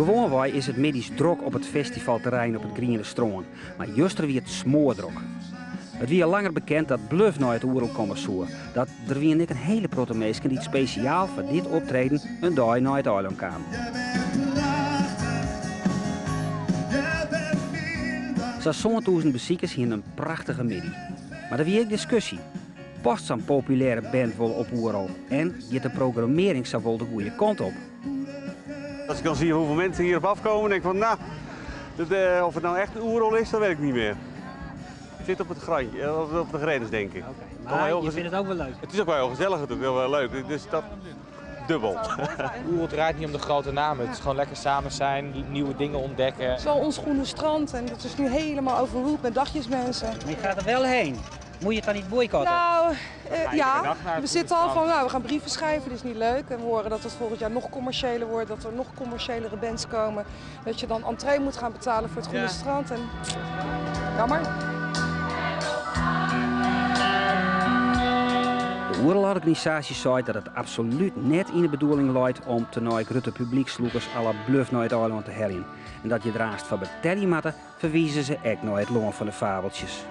Gewoonwij is het middags drok op het festivalterrein op het Griene Stroon, maar juster wie het smoordrok. Het wie al langer bekend dat Bluff naar het oerel komen zou. Dat er wie een hele protte meisje die speciaal voor dit optreden een dag naar het eiland kwamen. Zo'n 1000 bezoekers hier een prachtige middag. Maar er wie ook discussie. Past zo'n populaire band wel op oerol en gaat de programmering zo wel de goede kant op? Als ik dan zie hoeveel mensen hierop afkomen, denk ik van nou, of het nou echt een oerol is, dat weet ik niet meer. Het zit op het grandje, op de grens denk ik. Okay, maar je vindt het ook wel leuk? Het is ook wel heel gezellig natuurlijk, heel leuk. Dus dat dubbel. Oerol draait niet om de grote namen, het is gewoon lekker samen zijn, nieuwe dingen ontdekken. Het is wel ons groene strand en het is nu helemaal overwoeld met dagjesmensen. Maar je gaat er wel heen. Moet je het dan niet boycotten? Nou, ja, we zitten al van, nou, we gaan brieven schrijven, dat is niet leuk. En we horen dat het volgend jaar nog commerciëler wordt, dat er nog commerciëlere bands komen. Dat je dan entree moet gaan betalen voor het groene strand. En jammer. De oerelorganisatie zei dat het absoluut net in de bedoeling luidt om te grote publieksloekers à la Bluff naar het eiland te hellen. En dat je er haast van betellie matten, verwijzen ze ook naar het loon van de fabeltjes.